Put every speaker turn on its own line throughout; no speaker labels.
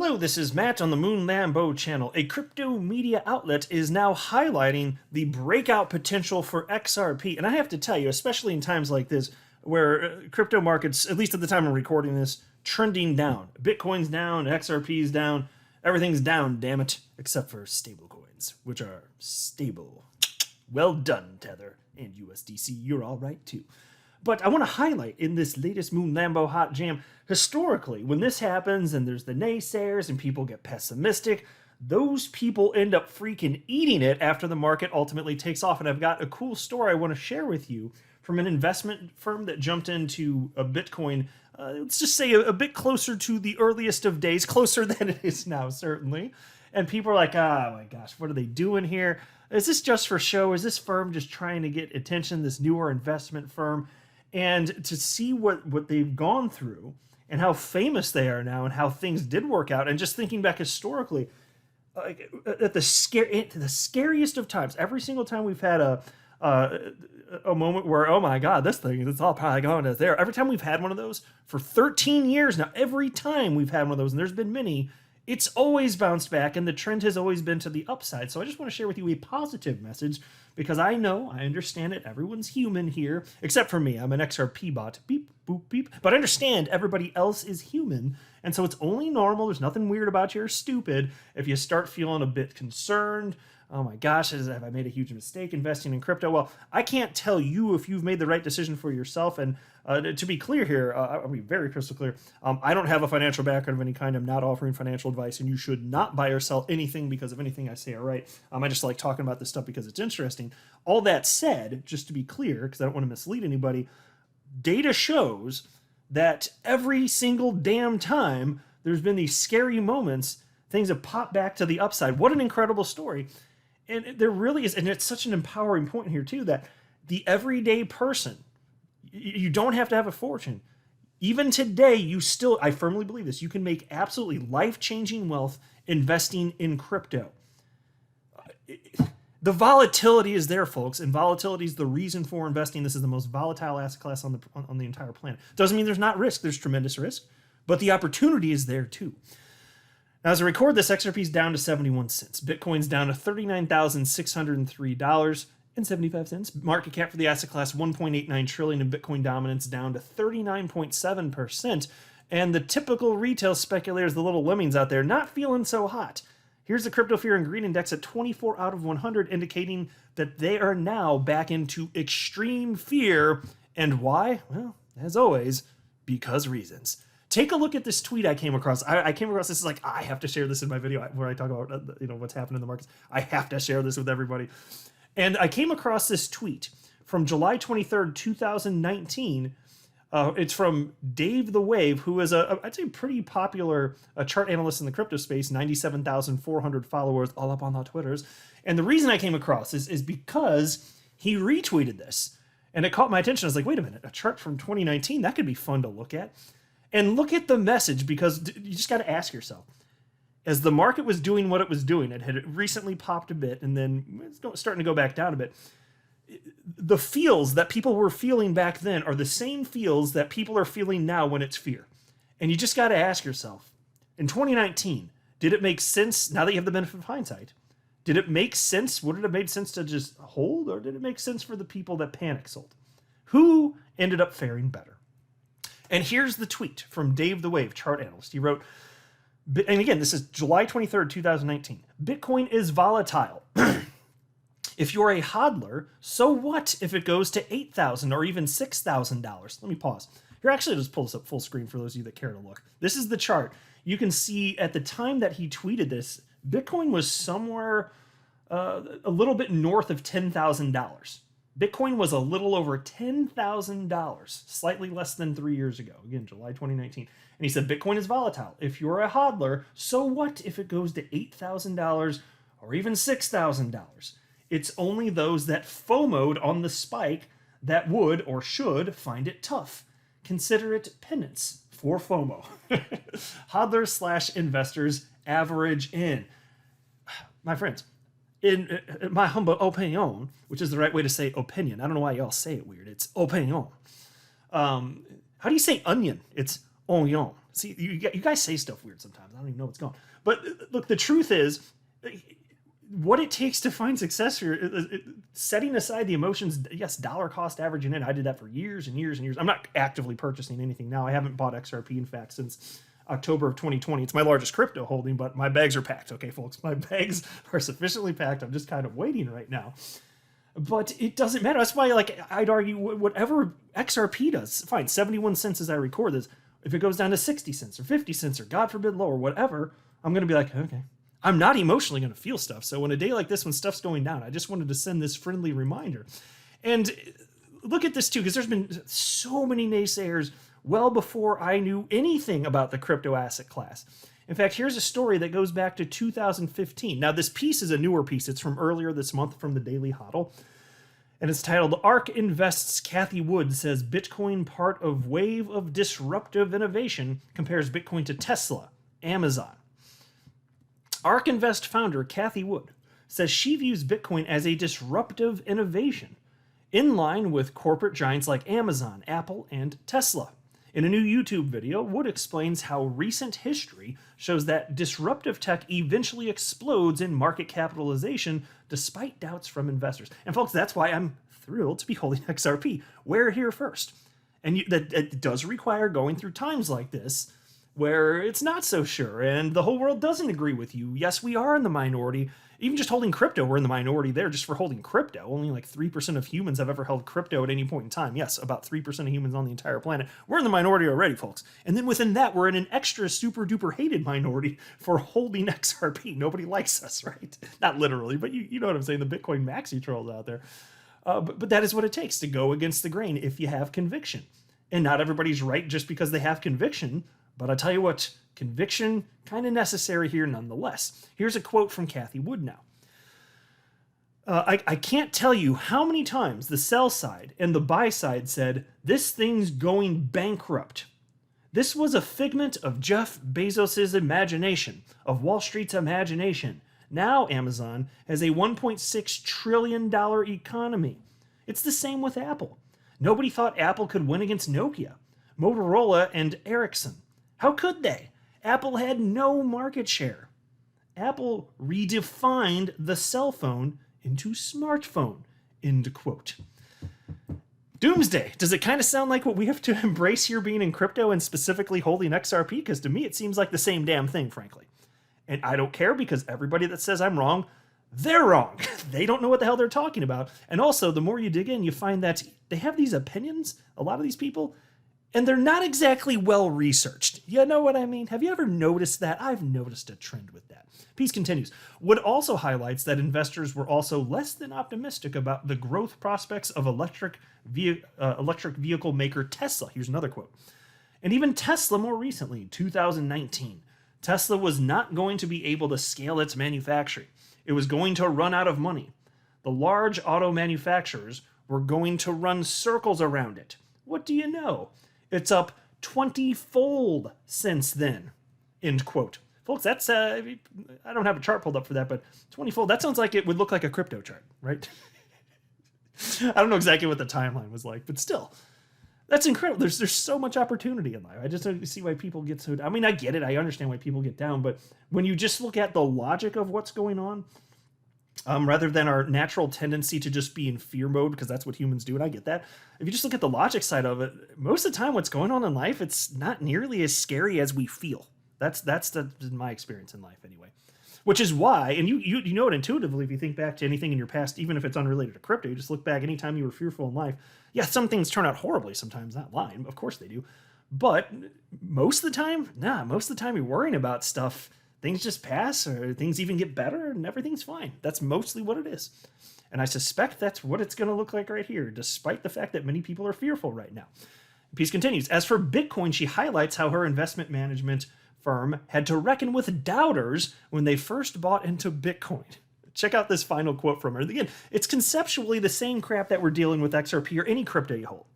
Hello, this is Matt on the Moon Lambo channel. A crypto media outlet is now highlighting the breakout potential for XRP. And I have to tell you, especially in times like this, where crypto markets, at least at the time I'm recording this, trending down. Bitcoin's down, XRP's down, everything's down, damn it, except for stable coins, which are stable. Well done, Tether and USDC, you're all right too. But I want to highlight in this latest Moon Lambo Hot Jam, historically, when this happens and there's the naysayers and people get pessimistic, those people end up freaking eating it after the market ultimately takes off. And I've got a cool story I want to share with you from an investment firm that jumped into a Bitcoin, let's just say a bit closer to the earliest of days, closer than it is now, certainly. And people are like, oh my gosh, what are they doing here? Is this just for show? Is this firm just trying to get attention, this newer investment firm? And to see what they've gone through and how famous they are now and how things did work out, and just thinking back historically, like at the scariest of times, every single time we've had a moment where, oh my God, this thing, it's all probably going to there. Every time we've had one of those for 13 years now, every time we've had one of those, and there's been many, it's always bounced back, and the trend has always been to the upside. So I just want to share with you a positive message, because I know, I understand it, everyone's human here, except for me. I'm an XRP bot, beep, boop, beep. But I understand everybody else is human, and so it's only normal, there's nothing weird about you or stupid if you start feeling a bit concerned. Oh my gosh, have I made a huge mistake investing in crypto? Well, I can't tell you if you've made the right decision for yourself. And to be clear here, I'll be very crystal clear. I don't have a financial background of any kind. I'm not offering financial advice, and you should not buy or sell anything because of anything I say or write. I just like talking about this stuff because it's interesting. All that said, just to be clear, because I don't want to mislead anybody, data shows that every single damn time there's been these scary moments, things have popped back to the upside. What an incredible story. And there really is, and it's such an empowering point here too, that the everyday person, you don't have to have a fortune. Even today, I firmly believe this, you can make absolutely life-changing wealth investing in crypto. The volatility is there, folks, and volatility is the reason for investing. This is the most volatile asset class on the entire planet. Doesn't mean there's not risk. There's tremendous risk, but the opportunity is there too. Now, as I record this, XRP is down to 71 cents. Bitcoin's down to $39,603.75. Market cap for the asset class, 1.89 trillion, and Bitcoin dominance down to 39.7%. And the typical retail speculators, the little lemmings out there, not feeling so hot. Here's the Crypto Fear and Greed Index at 24 out of 100, indicating that they are now back into extreme fear. And why? Well, as always, because reasons. Take a look at this tweet I came across. I came across this, is like, I have to share this in my video where I talk about what's happening in the markets. I have to share this with everybody. And I came across this tweet from July 23rd, 2019. It's from Dave the Wave, who is I'd say pretty popular chart analyst in the crypto space, 97,400 followers, all up on the Twitters. And the reason I came across is because he retweeted this. And it caught my attention. I was like, wait a minute, a chart from 2019, that could be fun to look at. And look at the message, because you just got to ask yourself, as the market was doing what it was doing, it had recently popped a bit and then it's starting to go back down a bit. The feels that people were feeling back then are the same feels that people are feeling now when it's fear. And you just got to ask yourself, in 2019, did it make sense, now that you have the benefit of hindsight, did it make sense? Would it have made sense to just hold, or did it make sense for the people that panic sold? Who ended up faring better? And here's the tweet from Dave the Wave, chart analyst. He wrote, and again, this is July 23rd, 2019. Bitcoin is volatile. If you're a hodler, so what if it goes to $8,000 or even $6,000? Let me pause. Here, actually, just pull this up full screen for those of you that care to look. This is the chart. You can see at the time that he tweeted this, Bitcoin was somewhere a little bit north of $10,000. Bitcoin was a little over $10,000, slightly less than 3 years ago. Again, July 2019. And he said, Bitcoin is volatile. If you're a hodler, so what if it goes to $8,000 or even $6,000? It's only those that FOMO'd on the spike that would or should find it tough. Consider it penance for FOMO. Hodlers / investors average in. My friends, in my humble opinion, which is the right way to say opinion. I don't know why y'all say it weird. It's opinion. How do you say onion? It's Oh, you know. See, you guys say stuff weird sometimes. I don't even know what's going on. But look, the truth is, what it takes to find success here, setting aside the emotions, yes, dollar cost averaging in. I did that for years and years and years. I'm not actively purchasing anything now. I haven't bought XRP, in fact, since October of 2020. It's my largest crypto holding, but my bags are packed. Okay, folks, my bags are sufficiently packed. I'm just kind of waiting right now. But it doesn't matter. That's why, like, I'd argue whatever XRP does, fine, 71 cents as I record this. If it goes down to 60 cents or 50 cents or God forbid lower, whatever, I'm going to be like, okay. I'm not emotionally going to feel stuff. So when a day like this, when stuff's going down, I just wanted to send this friendly reminder. And look at this too, because there's been so many naysayers well before I knew anything about the crypto asset class. In fact, here's a story that goes back to 2015. Now, this piece is a newer piece. It's from earlier this month from the Daily Hodl. And it's titled, ARK Invests Cathie Wood Says Bitcoin Part of Wave of Disruptive Innovation Compares Bitcoin to Tesla, Amazon. ARK Invest founder Cathie Wood says she views Bitcoin as a disruptive innovation, in line with corporate giants like Amazon, Apple, and Tesla. In a new YouTube video, Wood explains how recent history shows that disruptive tech eventually explodes in market capitalization despite doubts from investors. And folks, that's why I'm thrilled to be holding XRP. We're here first. And that does require going through times like this where it's not so sure and the whole world doesn't agree with you. Yes, we are in the minority. Even just holding crypto, we're in the minority there just for holding crypto. Only like 3% of humans have ever held crypto at any point in time. Yes, about 3% of humans on the entire planet. We're in the minority already, folks. And then within that, we're in an extra super duper hated minority for holding XRP. Nobody likes us, right? Not literally, but you know what I'm saying, the Bitcoin maxi trolls out there. But that is what it takes to go against the grain if you have conviction. And not everybody's right just because they have conviction. But I tell you what, conviction kind of necessary here nonetheless. Here's a quote from Cathie Wood now. I can't tell you how many times the sell side and the buy side said, this thing's going bankrupt. This was a figment of Jeff Bezos' imagination, of Wall Street's imagination. Now Amazon has a $1.6 trillion economy. It's the same with Apple. Nobody thought Apple could win against Nokia, Motorola, and Ericsson. How could they? Apple had no market share. Apple redefined the cell phone into smartphone, end quote. Doomsday. Does it kind of sound like what we have to embrace here being in crypto and specifically holding XRP? Because to me, it seems like the same damn thing, frankly. And I don't care because everybody that says I'm wrong, they're wrong. They don't know what the hell they're talking about. And also, the more you dig in, you find that they have these opinions, a lot of these people, and they're not exactly well researched. You know what I mean? Have you ever noticed that? I've noticed a trend with that. Piece continues. Wood also highlights that investors were also less than optimistic about the growth prospects of electric vehicle maker Tesla. Here's another quote. And even Tesla more recently, 2019, Tesla was not going to be able to scale its manufacturing. It was going to run out of money. The large auto manufacturers were going to run circles around it. What do you know? It's up 20-fold since then, end quote. Folks, that's, I don't have a chart pulled up for that, but 20-fold, that sounds like it would look like a crypto chart, right? I don't know exactly what the timeline was like, but still, that's incredible. There's so much opportunity in life. I just don't see why people get so, I mean, I get it. I understand why people get down, but when you just look at the logic of what's going on, rather than our natural tendency to just be in fear mode, because that's what humans do, and I get that. If you just look at the logic side of it, most of the time what's going on in life, it's not nearly as scary as we feel. That's my experience in life anyway. Which is why, and you know it intuitively if you think back to anything in your past, even if it's unrelated to crypto, you just look back anytime you were fearful in life. Yeah, some things turn out horribly sometimes, not lying, of course they do. But most of the time, most of the time you're worrying about stuff, things just pass, or things even get better, and everything's fine. That's mostly what it is. And I suspect that's what it's going to look like right here, despite the fact that many people are fearful right now. The piece continues. As for Bitcoin, she highlights how her investment management firm had to reckon with doubters when they first bought into Bitcoin. Check out this final quote from her. Again, it's conceptually the same crap that we're dealing with XRP or any crypto you hold.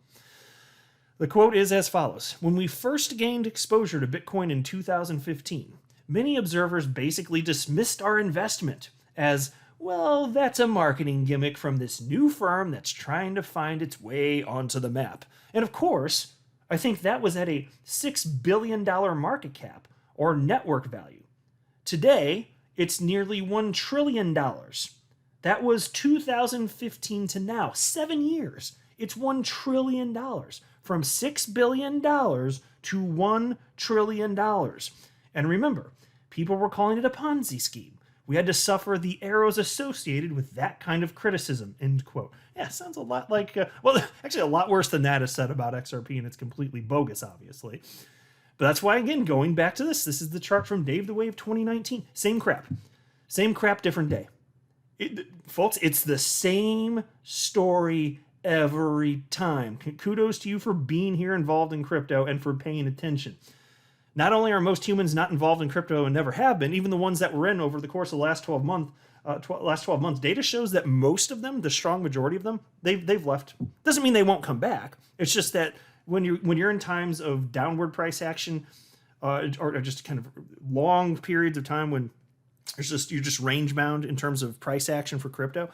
The quote is as follows. When we first gained exposure to Bitcoin in 2015, many observers basically dismissed our investment as, well, that's a marketing gimmick from this new firm that's trying to find its way onto the map. And of course, I think that was at a $6 billion market cap or network value. Today, it's nearly $1 trillion. That was 2015 to now, 7 years. It's $1 trillion, from $6 billion to $1 trillion. And remember, people were calling it a Ponzi scheme. We had to suffer the arrows associated with that kind of criticism, end quote. Yeah, sounds a lot like, well, actually a lot worse than that is said about XRP, and it's completely bogus, obviously. But that's why, again, going back to this is the chart from Dave the Wave 2019. Same crap, different day. Folks, it's the same story every time. Kudos to you for being here involved in crypto and for paying attention. Not only are most humans not involved in crypto and never have been, even the ones that were in over the course of the last 12 months, data shows that most of them, the strong majority of them, they've left. Doesn't mean they won't come back. It's just that when you're in times of downward price action, or just kind of long periods of time when you're just range bound in terms of price action for crypto,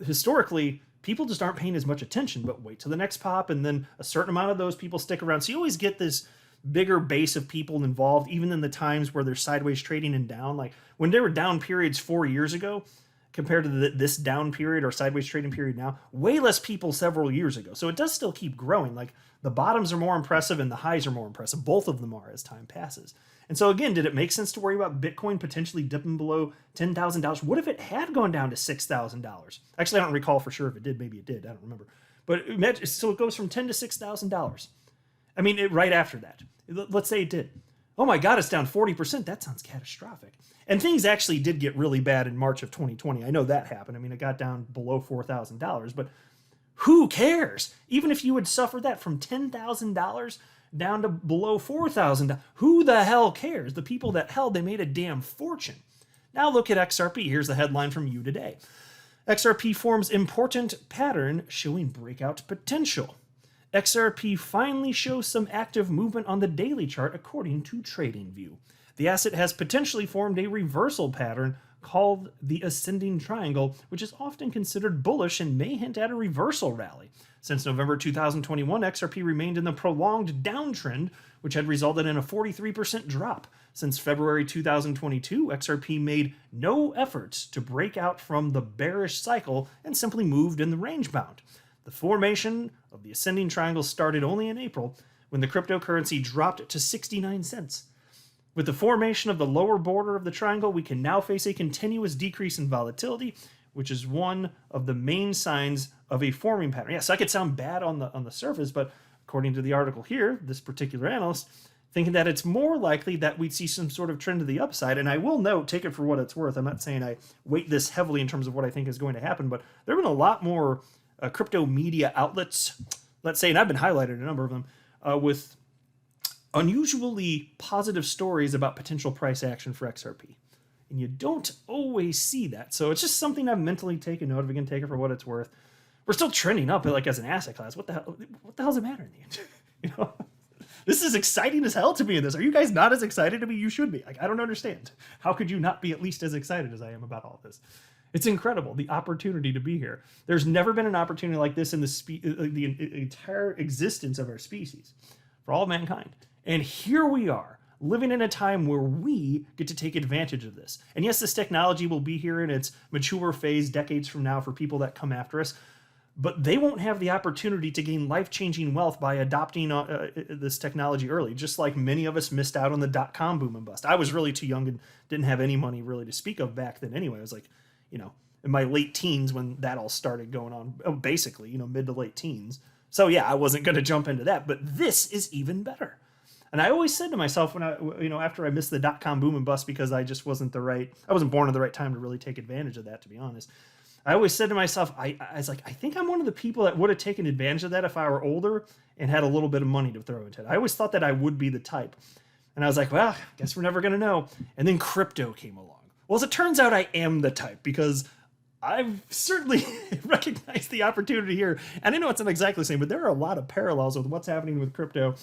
historically people just aren't paying as much attention. But wait till the next pop, and then a certain amount of those people stick around. So you always get this bigger base of people involved, even in the times where they're sideways trading and down. Like when there were down periods 4 years ago compared to this down period or sideways trading period now, way less people several years ago. So it does still keep growing. Like the bottoms are more impressive and the highs are more impressive. Both of them are as time passes. And so again, did it make sense to worry about Bitcoin potentially dipping below $10,000? What if it had gone down to $6,000? Actually, I don't recall for sure if it did. Maybe it did. I don't remember. But so it goes from $10,000 to $6,000. I mean, right after that. Let's say it did. Oh my God, it's down 40%. That sounds catastrophic. And things actually did get really bad in March of 2020. I know that happened. I mean, it got down below $4,000, but who cares? Even if you had suffered that from $10,000 down to below $4,000, who the hell cares? The people that held, they made a damn fortune. Now look at XRP. Here's the headline from You Today. XRP forms important pattern showing breakout potential. XRP finally shows some active movement on the daily chart according to TradingView. The asset has potentially formed a reversal pattern called the ascending triangle, which is often considered bullish and may hint at a reversal rally. Since November 2021, XRP remained in the prolonged downtrend, which had resulted in a 43% drop. Since February 2022, XRP made no efforts to break out from the bearish cycle and simply moved in the range bound. The formation of the ascending triangle started only in April, when the cryptocurrency dropped to 69 cents. With the formation of the lower border of the triangle, we can now face a continuous decrease in volatility, which is one of the main signs of a forming pattern. Yes, I could sound bad on the surface, but according to the article here, this particular analyst, thinking that it's more likely that we'd see some sort of trend to the upside. And I will note, take it for what it's worth, I'm not saying I weight this heavily in terms of what I think is going to happen, but there have been a lot more crypto media outlets, let's say, and I've been highlighted a number of them, with unusually positive stories about potential price action for XRP. And you don't always see that. So it's just something I've mentally taken note of. Again, take it for what it's worth. We're still trending up, like as an asset class. What the hell does it matter in the end? This is exciting as hell to me in this. Are you guys not as excited to me? You should be. Like, I don't understand. How could you not be at least as excited as I am about all this? It's incredible, the opportunity to be here. There's never been an opportunity like this in the entire existence of our species, for all of mankind. And here we are, living in a time where we get to take advantage of this. And yes, this technology will be here in its mature phase decades from now for people that come after us, but they won't have the opportunity to gain life-changing wealth by adopting this technology early, just like many of us missed out on the dot-com boom and bust. I was really too young and didn't have any money really to speak of back then anyway. I was like, in my late teens when that all started going on, basically, mid to late teens. So yeah, I wasn't going to jump into that, but this is even better. And I always said to myself when after I missed the dot-com boom and bust because I just wasn't born at the right time to really take advantage of that, to be honest. I always said to myself, I was like, I think I'm one of the people that would have taken advantage of that if I were older and had a little bit of money to throw into it. I always thought that I would be the type. And I was like, well, I guess we're never going to know. And then crypto came along. Well, as it turns out, I am the type because I've certainly recognized the opportunity here. And I know it's not exactly the same, but there are a lot of parallels with what's happening with crypto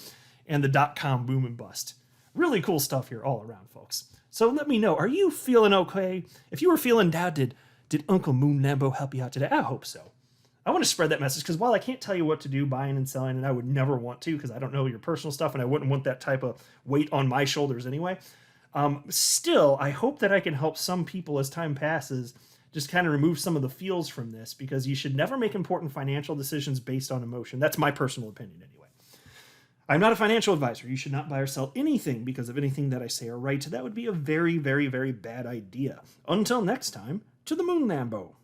and the dot-com boom and bust. Really cool stuff here all around, folks. So let me know, are you feeling okay? If you were feeling down, did Uncle Moon Lambo help you out today? I hope so. I want to spread that message because while I can't tell you what to do buying and selling, and I would never want to because I don't know your personal stuff and I wouldn't want that type of weight on my shoulders anyway. Still, I hope that I can help some people as time passes just kind of remove some of the feels from this, because you should never make important financial decisions based on emotion. That's my personal opinion anyway. I'm not a financial advisor. You should not buy or sell anything because of anything that I say or write. That would be a very, very, very bad idea. Until next time, to the moon, Lambo.